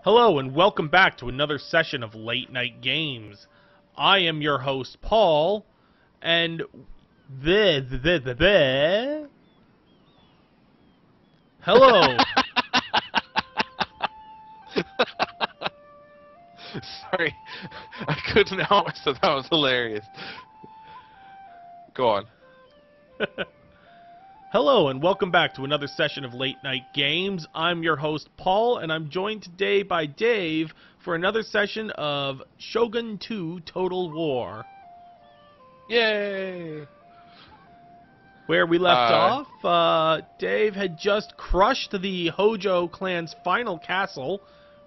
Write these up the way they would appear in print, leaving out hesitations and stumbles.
Hello and welcome back to another session of Late Night Games. I am your host, Paul, and hello. Sorry, I couldn't help myself. That was hilarious. Go on. Hello and welcome back to another session of Late Night Games. I'm your host, Paul, and I'm joined today by Dave for another session of Shogun 2 Total War. Yay! Where we left off, Dave had just crushed the Hoju clan's final castle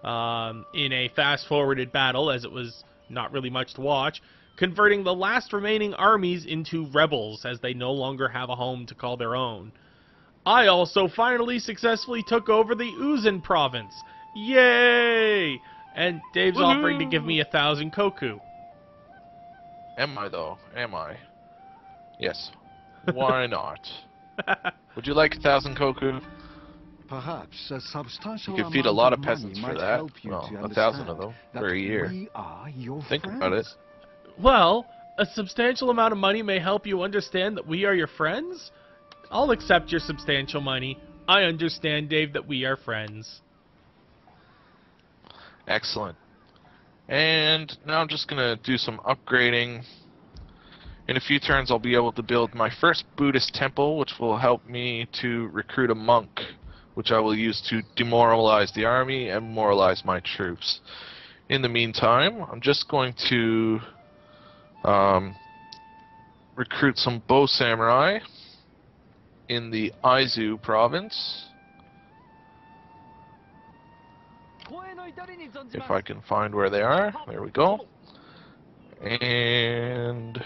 in a fast-forwarded battle, as it was not really much to watch, converting the last remaining armies into rebels, as they no longer have a home to call their own. I also finally successfully took over the Uzan province. Yay! And Dave's offering to give me 1,000 koku. Am I, though? Am I? Yes. Why not? Would you like 1,000 koku? Perhaps a substantial You could feed a lot of amount peasants money for might that. help you Well, to 1,000 of understand them that for a year. we are your Think friends. about it. Well, a substantial amount of money may help you understand that we are your friends? I'll accept your substantial money. I understand, Dave, that we are friends. Excellent. And now I'm just gonna do some upgrading. In a few turns I'll be able to build my first Buddhist temple, which will help me to recruit a monk, which I will use to demoralize the army and moralize my troops. In the meantime, I'm just going to recruit some bow samurai in the Aizu province. If I can find where they are. There we go. And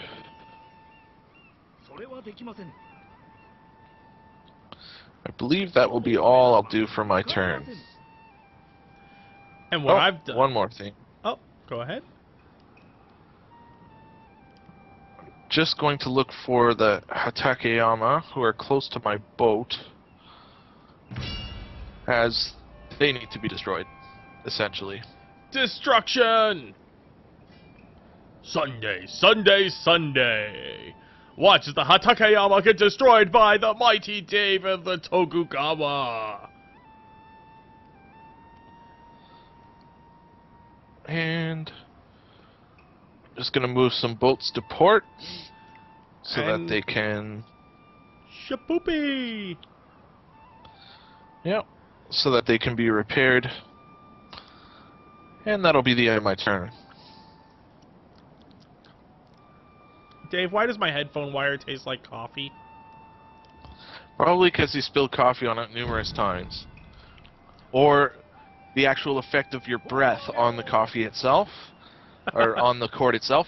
I believe that will be all I'll do for my turn. And what I've done... One more thing. Oh, go ahead. Just going to look for the Takayama, who are close to my boat, as they need to be destroyed, essentially. Destruction! Sunday, Sunday, Sunday! Watch as the Takayama get destroyed by the mighty Dave of the Tokugawa! And just gonna move some boats to port so that they can... Shapoopy! Yep. So that they can be repaired. And that'll be the end of my turn. Dave, why does my headphone wire taste like coffee? Probably because he spilled coffee on it numerous times. Or the actual effect of your breath on the coffee itself, or on the cord itself,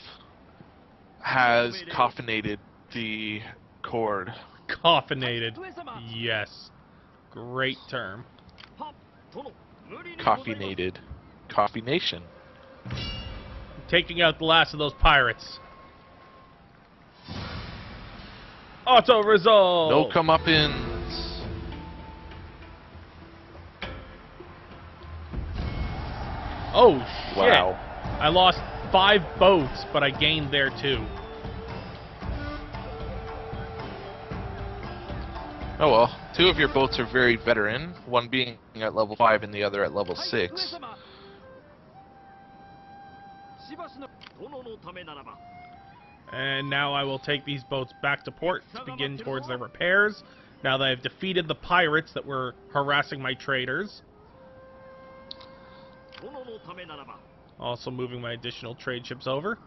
has caffeinated the cord. Caffeinated. Yes. Great term. Caffeinated. Coffee Nation. Taking out the last of those pirates. Auto resolve! No comeuppance. Oh, shit. Wow. I lost 5 boats, but I gained there too. Oh well. 2 of your boats are very veteran, one being at level 5 and the other at level 6. And now I will take these boats back to port to begin towards their repairs, now that I've defeated the pirates that were harassing my traders. Also moving my additional trade ships over.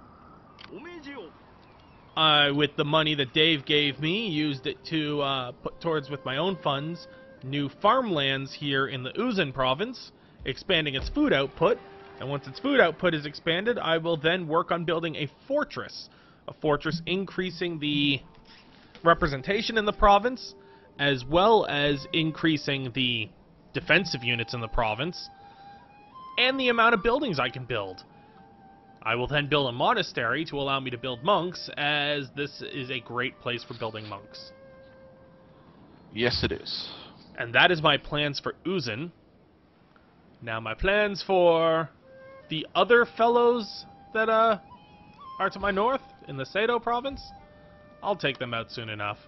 With the money that Dave gave me, used it to put towards, with my own funds, new farmlands here in the Uzan province, expanding its food output. And once its food output is expanded, I will then work on building a fortress. A fortress increasing the representation in the province, as well as increasing the defensive units in the province, and the amount of buildings I can build. I will then build a monastery to allow me to build monks, as this is a great place for building monks. Yes, it is. And that is my plans for Uzan. Now my plans for the other fellows that are to my north in the Seto province, I'll take them out soon enough.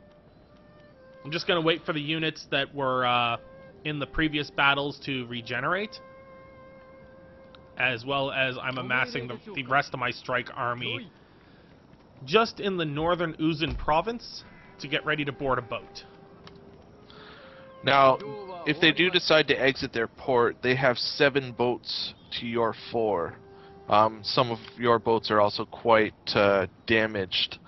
I'm just going to wait for the units that were in the previous battles to regenerate, as well as I'm amassing the rest of my strike army just in the northern Uzun province to get ready to board a boat. Now, if they do decide to exit their port, they have 7 boats to your 4. Some of your boats are also quite damaged.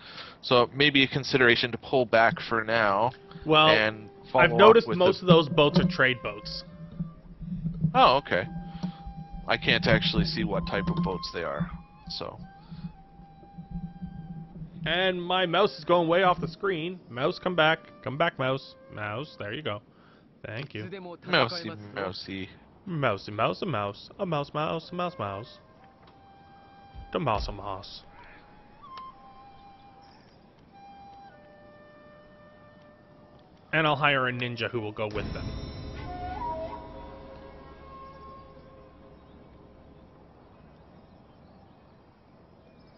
So maybe a consideration to pull back for now. Well, and follow I've noticed up with most of those boats are trade boats. Oh, okay. I can't actually see what type of boats they are, so... And my mouse is going way off the screen. Mouse, come back. Come back, mouse. Mouse, there you go. Thank you. Mousy, mousy. Mousey, mouse, a mouse. A mouse, mouse, a mouse, mouse. The mouse, a mouse. And I'll hire a ninja who will go with them.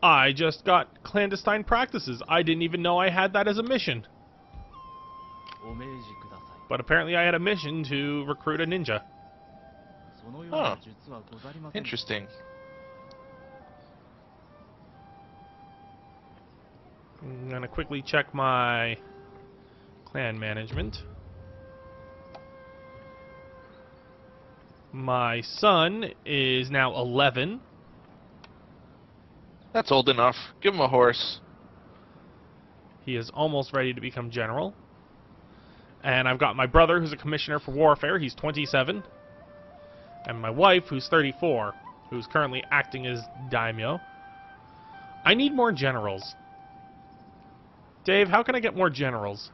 I just got clandestine practices. I didn't even know I had that as a mission. But apparently I had a mission to recruit a ninja. Huh. Interesting. I'm gonna quickly check my clan management. My son is now 11. That's old enough. Give him a horse. He is almost ready to become general. And I've got my brother, who's a commissioner for warfare. He's 27. And my wife, who's 34, who's currently acting as daimyo. I need more generals. Dave, how can I get more generals?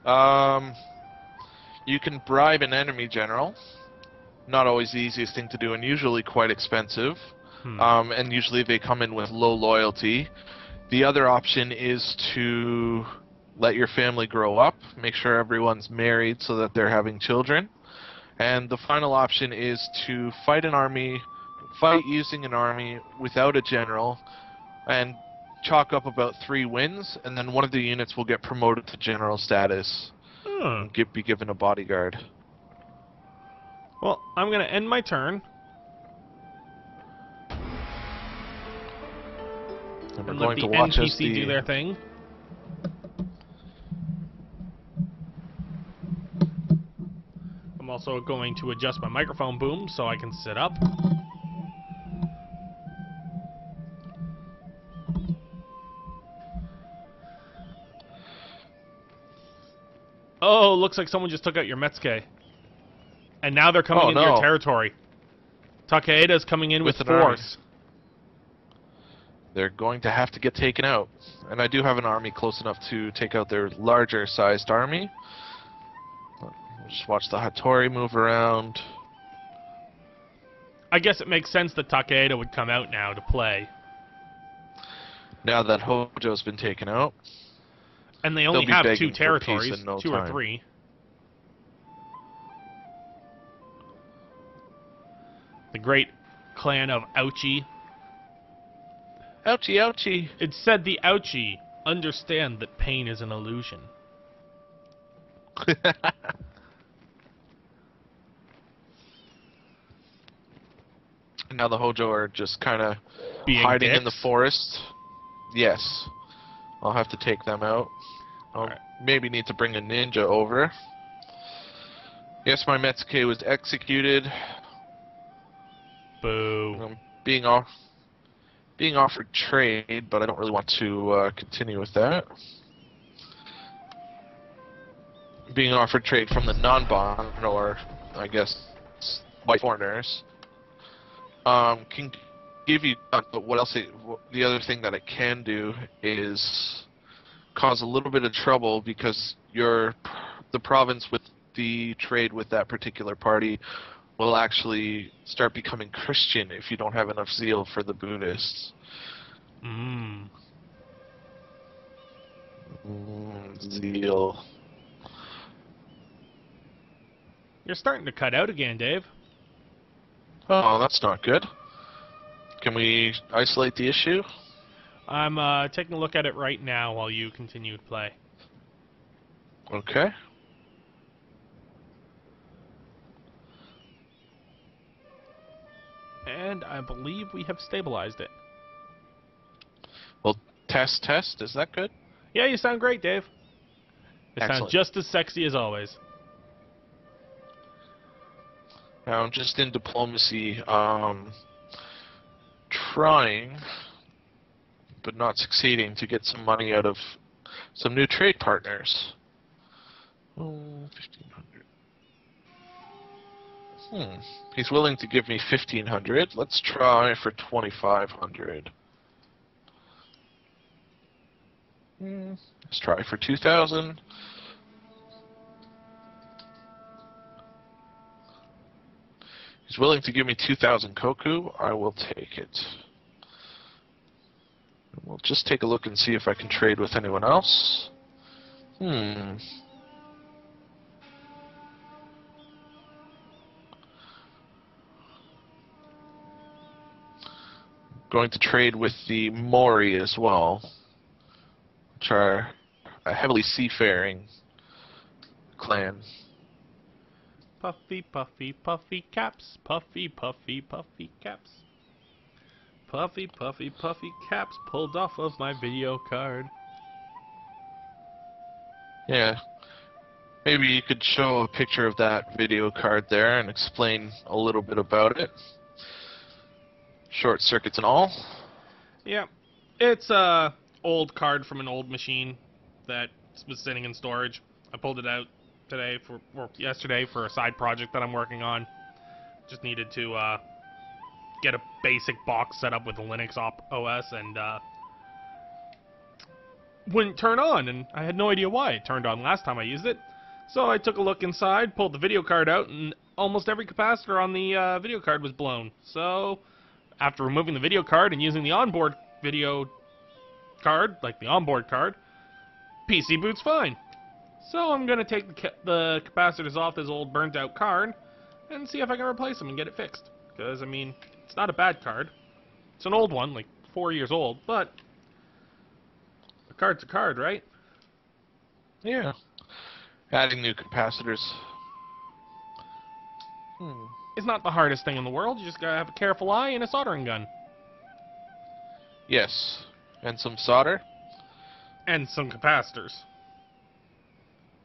You can bribe an enemy general. Not always the easiest thing to do, and usually quite expensive. And usually they come in with low loyalty. The other option is to let your family grow up, make sure everyone's married so that they're having children. And the final option is to fight using an army without a general, and chalk up about 3 wins, and then one of the units will get promoted to general status and be given a bodyguard. Well, I'm going to end my turn. And we're And going let the to watch NPC do their thing. I'm also going to adjust my microphone boom so I can sit up. Oh, looks like someone just took out your Metsuke. And now they're coming into your territory. Takaeda is coming in with force. They're going to have to get taken out. And I do have an army close enough to take out their larger sized army. Just watch the Hattori move around. I guess it makes sense that Takaeda would come out now to play. Now that Hojo's been taken out. And they only have 2 territories, no 2 or 3. The great clan of Ouchi. Ouchie, ouchie. It said the Ouchi understand that pain is an illusion. Now the Hojo are just kind of Being hiding dicks? in the forest. Yes. I'll have to take them out. I'll maybe need to bring a ninja over. Yes, my Metsuke was executed. Boo. Being offered trade, but I don't really want to continue with that. Being offered trade from the non-bond, or I guess white foreigners, can give you. But what else? The other thing that it can do is cause a little bit of trouble because the province with the trade with that particular party will actually start becoming Christian if you don't have enough zeal for the Buddhists. Zeal. You're starting to cut out again, Dave. Oh, that's not good. Can we isolate the issue? I'm taking a look at it right now while you continue to play. Okay. And I believe we have stabilized it. Well, test. Is that good? Yeah, you sound great, Dave. It sounds Excellent. just as sexy as always. Now, I'm just in diplomacy, trying, but not succeeding, to get some money out of some new trade partners. Oh, 1,500. He's willing to give me 1,500. Let's try for 2,500. Let's try for 2,000. He's willing to give me 2,000 koku. I will take it. We'll just take a look and see if I can trade with anyone else. Going to trade with the Mori as well, which are a heavily seafaring clan. Puffy, puffy, puffy caps. Puffy, puffy, puffy caps. Puffy, puffy, puffy caps pulled off of my video card. Yeah. Maybe you could show a picture of that video card there and explain a little bit about it. Short circuits and all. Yeah. It's a old card from an old machine that was sitting in storage. I pulled it out today or yesterday for a side project that I'm working on. Just needed to get a basic box set up with the Linux OS and wouldn't turn on, and I had no idea why it turned on last time I used it. So I took a look inside, pulled the video card out, and almost every capacitor on the video card was blown. So after removing the video card and using the onboard video card, like the onboard card, PC boots fine. So I'm going to take the capacitors off this old burnt out card and see if I can replace them and get it fixed. Because, I mean, it's not a bad card. It's an old one, like 4 years old, but a card's a card, right? Yeah. Adding new capacitors. It's not the hardest thing in the world. You just gotta have a careful eye and a soldering gun. Yes. And some solder? And some capacitors.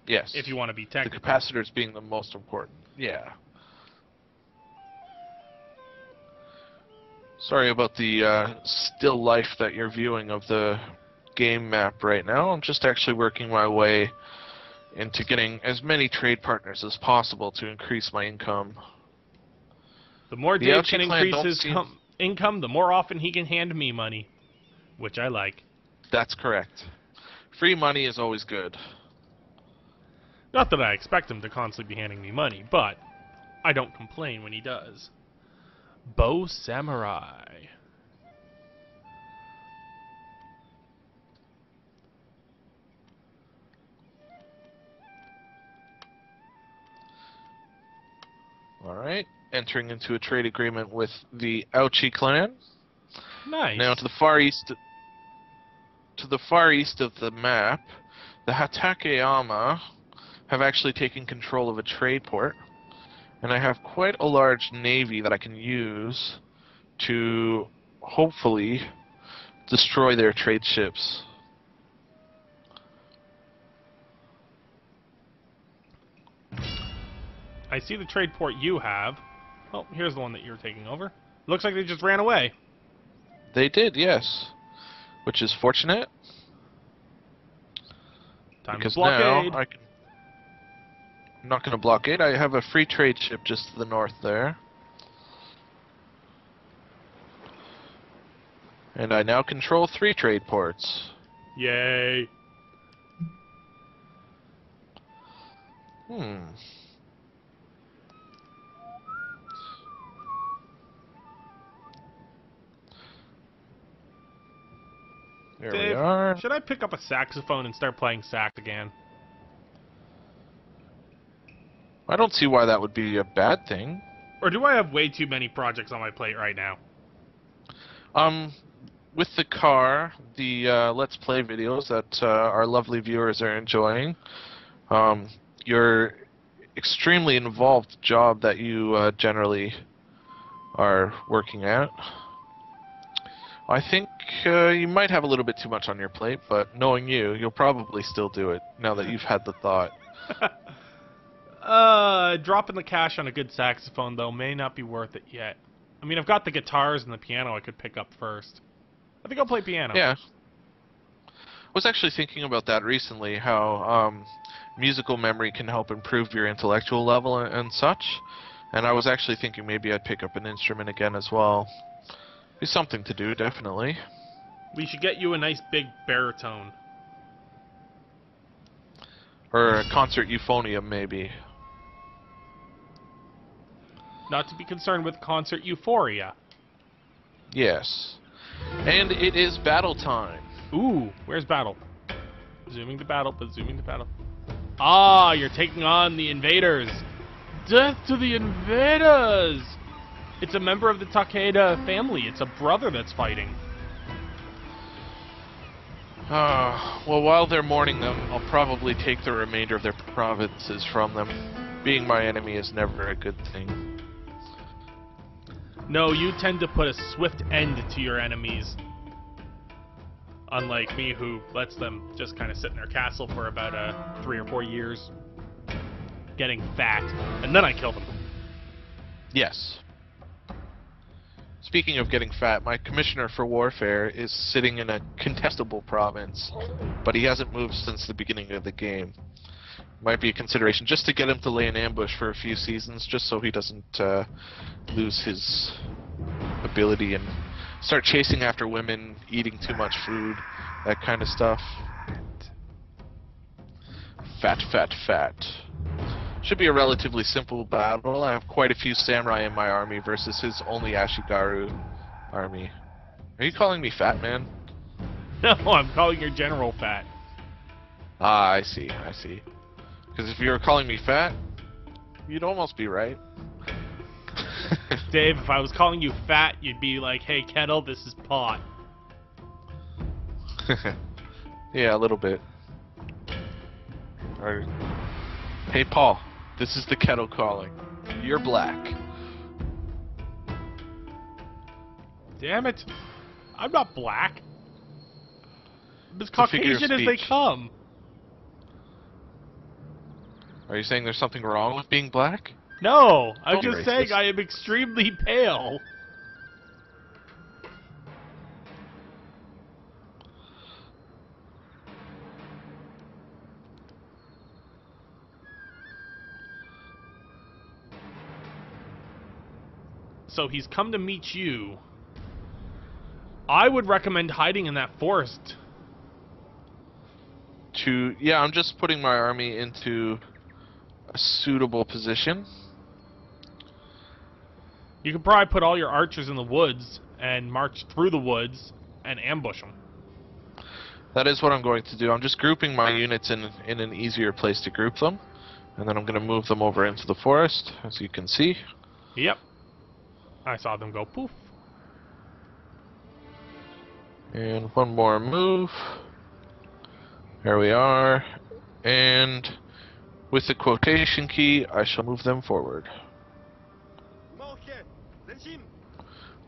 Yes. If you want to be technical. The capacitors being the most important. Yeah. Sorry about the still life that you're viewing of the game map right now. I'm just actually working my way into getting as many trade partners as possible to increase my income. The more Dave can increase his income, the more often he can hand me money. Which I like. That's correct. Free money is always good. Not that I expect him to constantly be handing me money, but I don't complain when he does. Bow Samurai. Alright, entering into a trade agreement with the Ouchi clan. Nice. Now to the far east of the map, the Hatakeyama have actually taken control of a trade port, and I have quite a large navy that I can use to hopefully destroy their trade ships. I see the trade port you have. Oh, here's the one that you're taking over. Looks like they just ran away. They did, yes. Which is fortunate. Time because to blockade. now I'm not going to blockade. I have a free trade ship just to the north there. And I now control 3 trade ports. Yay. There Dave, we are. should I pick up a saxophone and start playing sax again? I don't see why that would be a bad thing. Or do I have way too many projects on my plate right now? With the car, the Let's Play videos that our lovely viewers are enjoying, your extremely involved job that you generally are working at, I think you might have a little bit too much on your plate, but knowing you, you'll probably still do it now that you've had the thought. Dropping the cash on a good saxophone, though, may not be worth it yet. I mean, I've got the guitars and the piano I could pick up first. I think I'll play piano. Yeah. I was actually thinking about that recently, how musical memory can help improve your intellectual level and such. And I was actually thinking maybe I'd pick up an instrument again as well. Be something to do, definitely. We should get you a nice big baritone. Or a concert euphonium, maybe. Not to be concerned with concert euphoria. Yes. And it is battle time. Ooh, where's battle? Zooming to battle, but zooming to battle. Ah, you're taking on the invaders. Death to the invaders! It's a member of the Takaeda family. It's a brother that's fighting. Well, while they're mourning them, I'll probably take the remainder of their provinces from them. Being my enemy is never a good thing. No, you tend to put a swift end to your enemies. Unlike me, who lets them just kind of sit in their castle for about 3 or 4 years. Getting fat. And then I kill them. Yes. Speaking of getting fat, my commissioner for warfare is sitting in a contestable province, but he hasn't moved since the beginning of the game. Might be a consideration just to get him to lay an ambush for a few seasons, just so he doesn't lose his ability and start chasing after women, eating too much food, that kind of stuff. Fat, fat, fat. Should be a relatively simple battle. I have quite a few samurai in my army versus his only Ashigaru army. Are you calling me fat, man? No, I'm calling your general fat. Ah, I see, I see. Because if you were calling me fat, you'd almost be right. Dave, if I was calling you fat, you'd be like, hey, Kettle, this is pot. Yeah, a little bit. Or, hey, Paul, this is the Kettle calling. You're black. Damn it. I'm not black. I'm as It's a figure of Caucasian as they speech. come. Are you saying there's something wrong with being black? No, I'm Don't be just saying racist. I am extremely pale. So he's come to meet you. I would recommend hiding in that forest. Yeah, I'm just putting my army into a suitable position. You could probably put all your archers in the woods and march through the woods and ambush them. That is what I'm going to do. I'm just grouping my units in an easier place to group them. And then I'm going to move them over into the forest, as you can see. Yep. I saw them go poof. And one more move. There we are. And with the quotation key, I shall move them forward.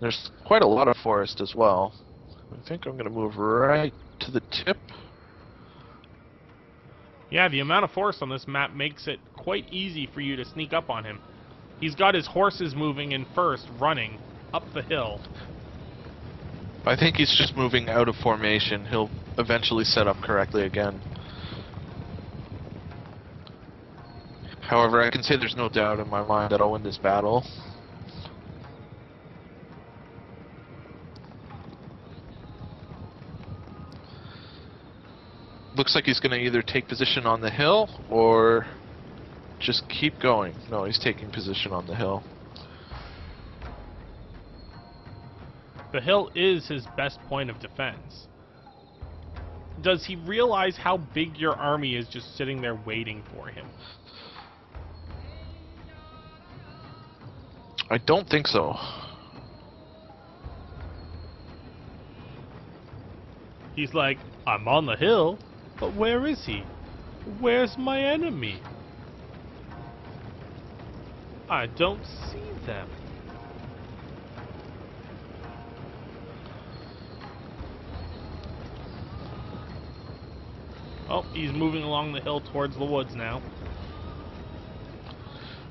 There's quite a lot of forest as well. I think I'm going to move right to the tip. Yeah, the amount of forest on this map makes it quite easy for you to sneak up on him. He's got his horses moving in first, running up the hill. I think he's just moving out of formation. He'll eventually set up correctly again. However, I can say there's no doubt in my mind that I'll win this battle. Looks like he's going to either take position on the hill or just keep going. No, he's taking position on the hill. The hill is his best point of defense. Does he realize how big your army is just sitting there waiting for him? I don't think so. He's like, I'm on the hill, but where is he? Where's my enemy? I don't see them. Oh, he's moving along the hill towards the woods now.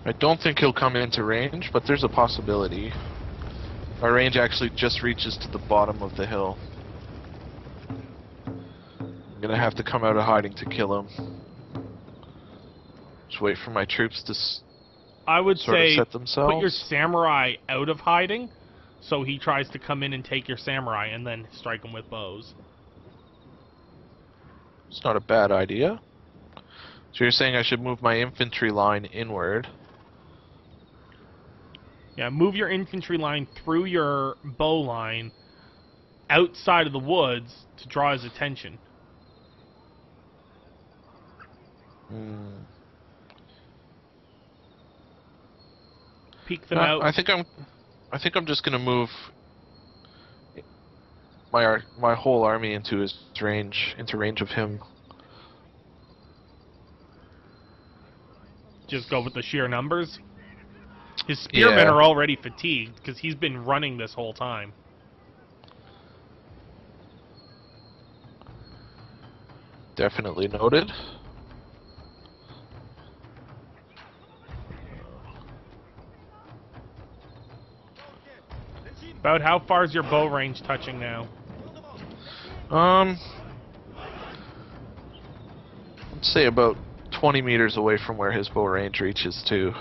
I don't think he'll come into range, but there's a possibility. My range actually just reaches to the bottom of the hill. I'm gonna have to come out of hiding to kill him. Just wait for my troops to I would sort of say set themselves. put your samurai out of hiding, so he tries to come in and take your samurai, and then strike him with bows. It's not a bad idea. So you're saying I should move my infantry line inward? Yeah, move your infantry line through your bow line outside of the woods to draw his attention. Peek them out. I think I'm just gonna move my whole army into his range, into range of him. Just go with the sheer numbers. His spearmen are already fatigued because he's been running this whole time. Definitely noted. About how far is your bow range touching now? Let's say about 20 meters away from where his bow range reaches to.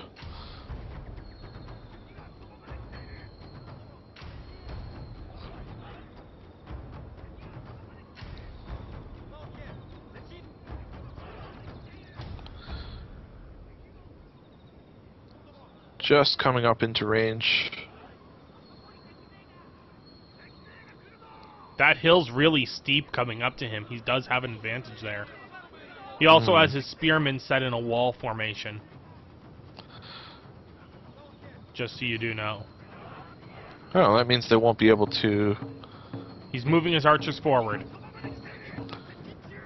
Just coming up into range. That hill's really steep coming up to him. He does have an advantage there. He also has his spearmen set in a wall formation. Just so you do know. Oh, that means they won't be able to... He's moving his archers forward.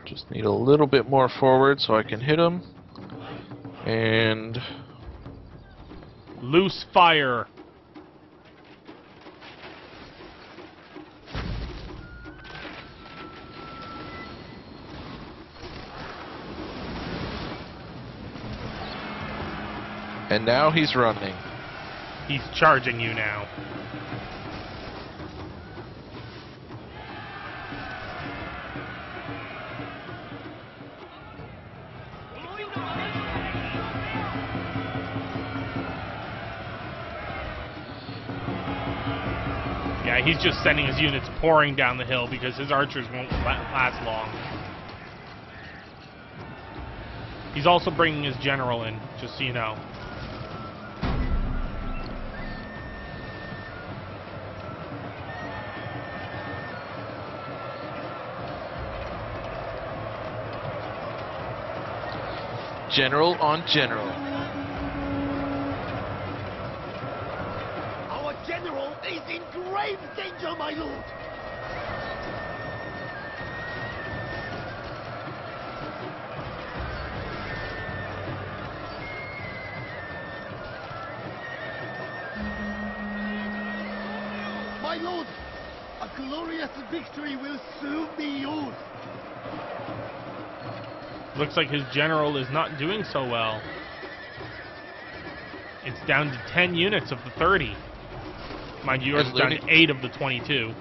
Just need a little bit more forward so I can hit him. And... Loose fire. And now he's running. He's charging you now. Yeah, he's just sending his units pouring down the hill because his archers won't last long. He's also bringing his general in, just so you know. General on general. Our general is in grave danger, my lord! My lord, a glorious victory will soon be yours! Looks like his general is not doing so well. It's down to 10 units of the 30. Mind you, yours is down to 8 of the 22.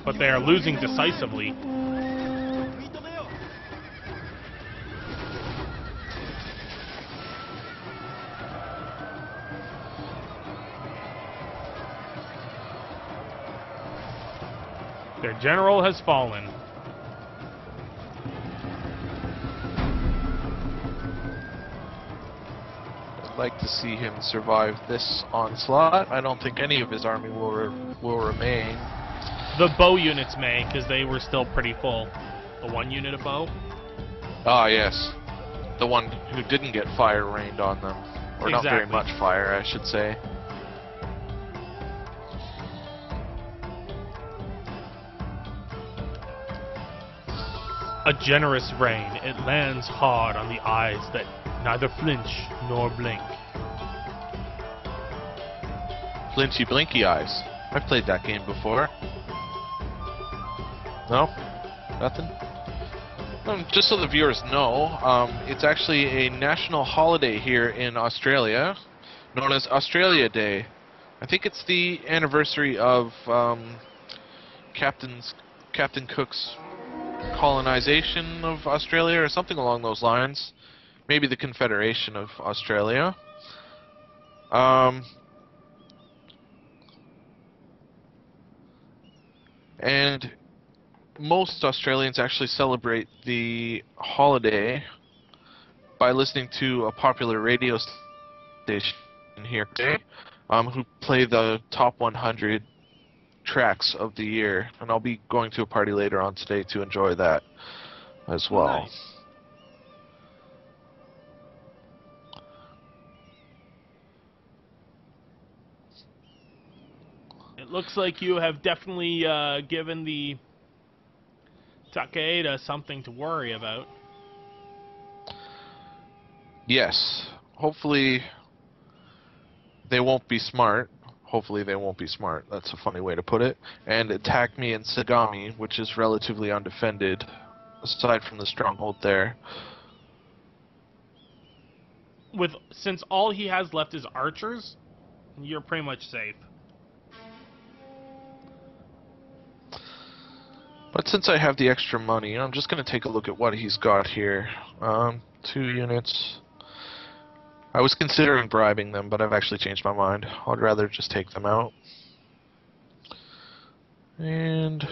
But they are losing decisively. Their general has fallen. Like to see him survive this onslaught. I don't think any of his army will remain. The bow units may, because they were still pretty full. The 1 unit of bow. Ah, yes. The one who didn't get fire rained on them. Or not very Exactly. much fire, I should say. A generous rain, it lands hard on the eyes that neither flinch nor blink. Flinchy Blinky Eyes. I've played that game before. No? Nothing? Just so the viewers know, it's actually a national holiday here in Australia, known as Australia Day. I think it's the anniversary of Captain Cook's colonization of Australia, or something along those lines. Maybe the Confederation of Australia. And most Australians actually celebrate the holiday by listening to a popular radio station here today, who play the top 100 tracks of the year. And I'll be going to a party later on today to enjoy that as well. Nice. It looks like you have definitely given the Takaeda something to worry about. Yes. Hopefully they won't be smart. Hopefully they won't be smart. That's a funny way to put it. And attack me in Sagami, which is relatively undefended, aside from the stronghold there. Since all he has left is archers, you're pretty much safe. But since I have the extra money, I'm just going to take a look at what he's got here. 2 units. I was considering bribing them, but I've actually changed my mind. I'd rather just take them out. And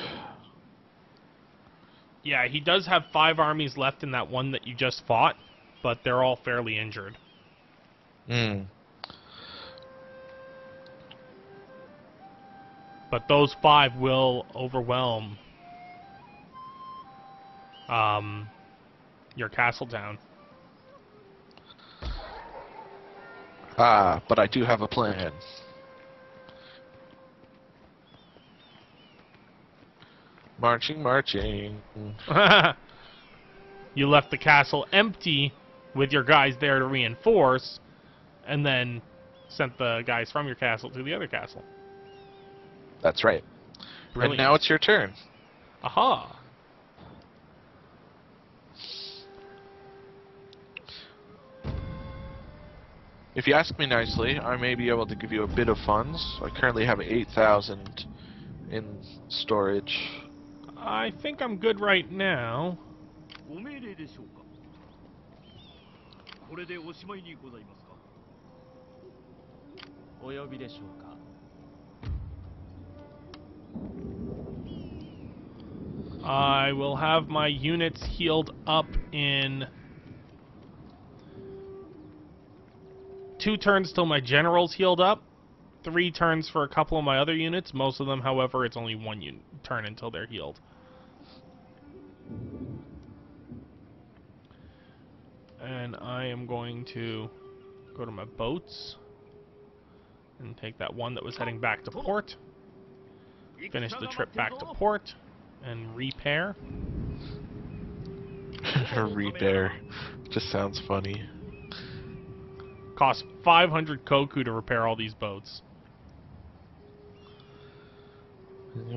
Yeah, he does have 5 armies left in that one that you just fought, but they're all fairly injured. But those 5 will overwhelm your castle town. but I do have a plan. Marching, marching. You left the castle empty with your guys there to reinforce, and then sent the guys from your castle to the other castle. That's right. Brilliant. And now it's your turn. Aha! If you ask me nicely, I may be able to give you a bit of funds. I currently have 8,000 in storage. I think I'm good right now. ご命令でしょうか。これでおしまいにございますか。お呼びでしょうか。 I will have my units healed up in 2 turns till my general's healed up. 3 turns for a couple of my other units. Most of them, however, it's only 1 turn until they're healed. And I am going to go to my boats and take that one that was heading back to port. Finish the trip back to port and repair. Repair. Just sounds funny. Cost 500 koku to repair all these boats.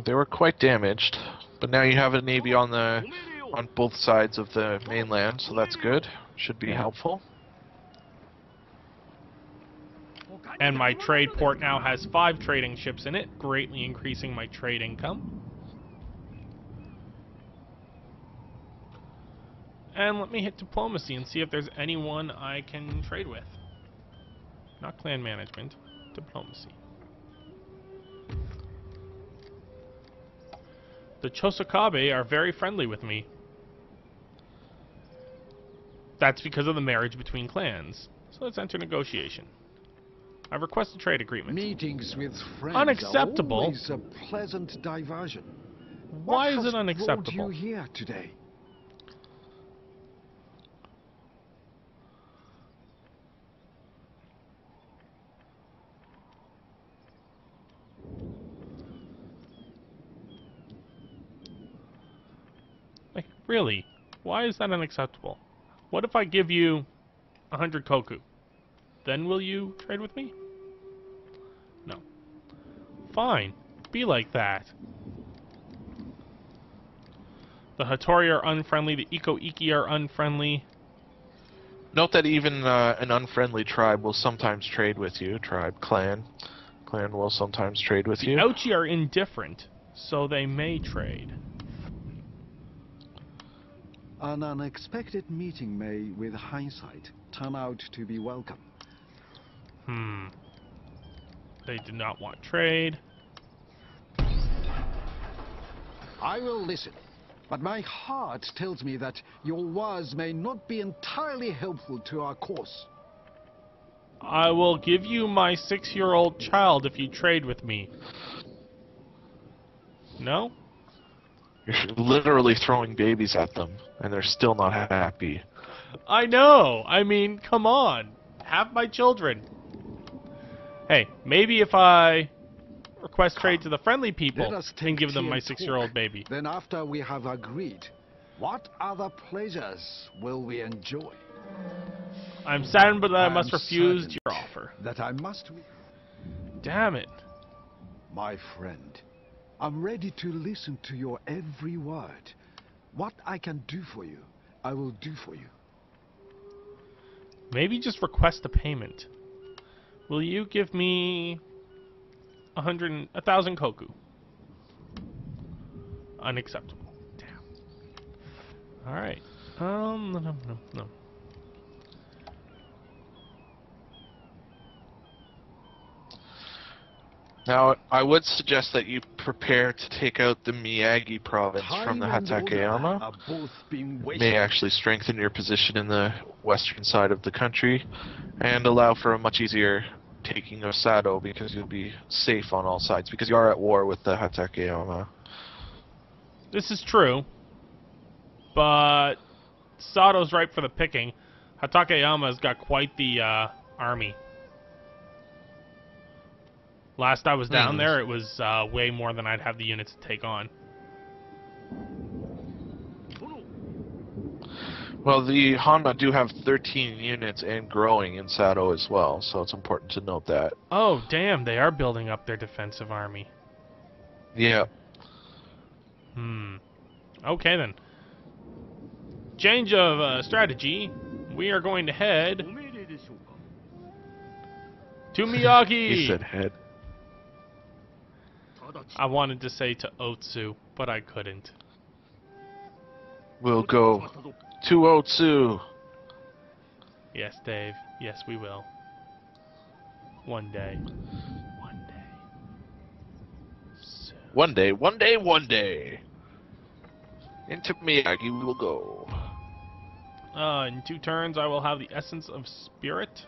They were quite damaged, but now you have a navy on both sides of the mainland, so that's good. Should be helpful. And my trade port now has 5 trading ships in it, greatly increasing my trade income. And let me hit diplomacy and see if there's anyone I can trade with. Not clan management, diplomacy. The Chosokabe are very friendly with me. That's because of the marriage between clans. So let's enter negotiation. I request a trade agreement. Meetings with friends Unacceptable. are always a pleasant diversion. Why What is has it unacceptable? brought you here today? Really? Why is that unacceptable? What if I give you 100 koku? Then will you trade with me? No. Fine. Be like that. The Hattori are unfriendly, the Iko-Iki are unfriendly. Note that even an unfriendly tribe will sometimes trade with you. Tribe, clan. Clan will sometimes trade with you. The Ouchi are indifferent, so they may trade. An unexpected meeting may, with hindsight, turn out to be welcome. They did not want trade. I will listen, but my heart tells me that your words may not be entirely helpful to our cause. I will give you my 6-year-old child if you trade with me. No? You're literally throwing babies at them, and they're still not happy. I know! I mean, come on. Have my children. Hey, maybe if I request trade to the friendly people Let us and take give them tea my and 6-year-old talk. baby. Then after we have agreed, what other pleasures will we enjoy? I'm saddened, but I I'm must refuse saddened your offer. That I must... Damn it. My friend, I'm ready to listen to your every word. What I can do for you, I will do for you. Maybe just request a payment. Will you give me 1,000 koku? Unacceptable. Damn. Alright. No. Now, I would suggest that you prepare to take out the Miyagi province from the Time and honor Hatakeyama. are both being It wasted. may actually strengthen your position in the western side of the country and allow for a much easier taking of Sado because you'll be safe on all sides because you are at war with the Hatakeyama. This is true, but Sato's ripe for the picking. Hatakeyama's got quite the army. Last I was down there, it was way more than I'd have the units to take on. Well, the Hanma do have 13 units and growing in Sado as well, so it's important to note that. Oh, damn, they are building up their defensive army. Yeah. Okay, then. Change of strategy. We are going to head to Miyagi. He said head. I wanted to say to Otsu, but I couldn't. We'll go to Otsu. Yes, Dave. Yes, we will. One day. One day. Soon. One day. Into Miyagi we will go. In 2 turns, I will have the Essence of Spirit,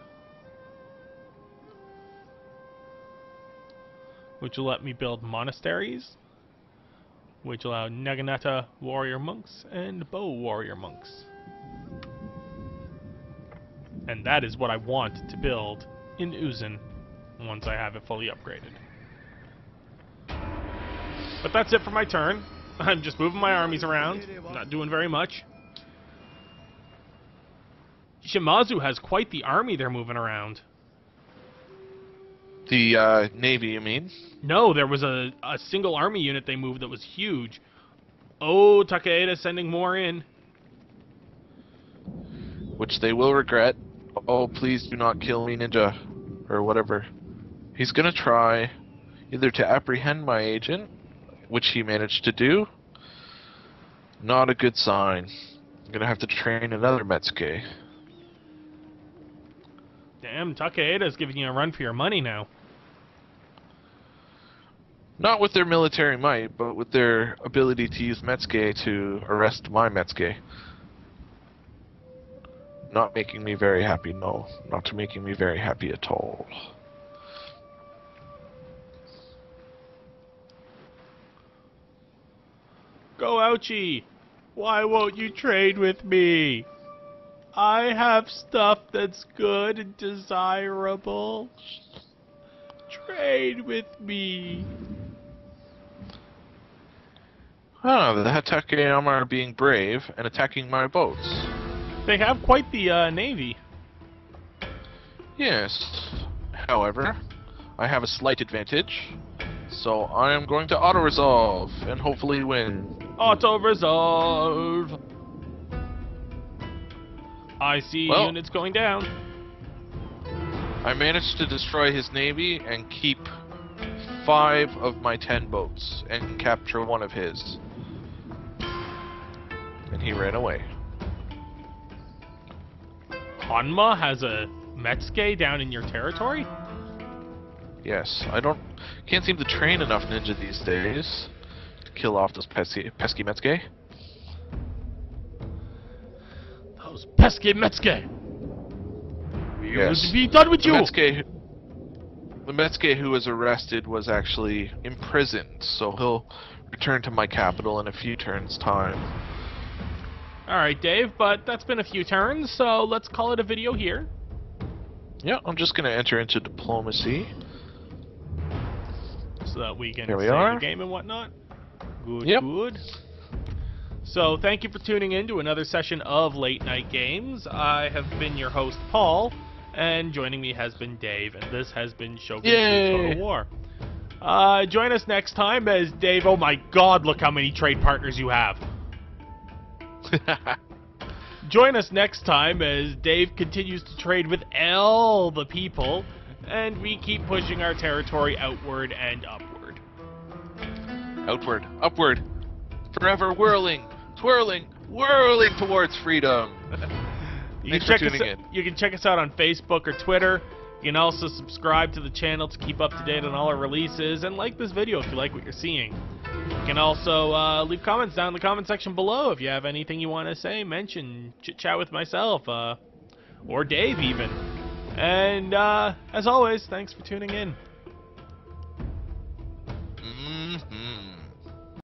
which will let me build monasteries, which allow Naginata warrior monks and bow warrior monks. And that is what I want to build in Uzun once I have it fully upgraded. But that's it for my turn. I'm just moving my armies around, not doing very much. Shimazu has quite the army they're moving around. The Navy, you mean? No, there was a single army unit they moved that was huge. Oh, Takaeda sending more in. Which they will regret. Oh, please do not kill me, ninja. Or whatever. He's gonna try either to apprehend my agent, which he managed to do. Not a good sign. I'm gonna have to train another Metsuke. Damn, Takeda's giving you a run for your money now. Not with their military might, but with their ability to use Metsuke to arrest my Metsuke. Not making me very happy, no. Not making me very happy at all. Go, Ouchie! Why won't you trade with me? I have stuff that's good and desirable. Trade with me. Ah, the Takaeda are being brave and attacking my boats. They have quite the navy. Yes. However, I have a slight advantage, so I am going to auto-resolve and hopefully win. Auto-resolve! I see Well, units going down. I managed to destroy his navy and keep 5 of my 10 boats and capture 1 of his. And he ran away. Hanma has a Metsuke down in your territory? Yes, can't seem to train enough ninja these days to kill off those pesky Metsuke. Those pesky Metsuke! We Yes. would be done with you! The Metsuke who was arrested was actually imprisoned, so he'll return to my capital in a few turns' time. Alright, Dave, but that's been a few turns, so let's call it a video here. Yeah, I'm just gonna enter into diplomacy. So that we can Here we save are. the game and whatnot. Good, Yep. good. So, thank you for tuning in to another session of Late Night Games. I have been your host, Paul, and joining me has been Dave, and this has been Shogun 2 Yay! Total War. Join us next time as Dave... Oh my god, look how many trade partners you have! Join us next time as Dave continues to trade with all the people, and we keep pushing our territory outward and upward. Outward, upward, forever whirling, twirling, whirling towards freedom. Thanks for tuning in. You can check us out on Facebook or Twitter. You can also subscribe to the channel to keep up to date on all our releases, and like this video if you like what you're seeing. You can also leave comments down in the comment section below if you have anything you want to say, mention, chit-chat with myself, or Dave even. And as always, thanks for tuning in.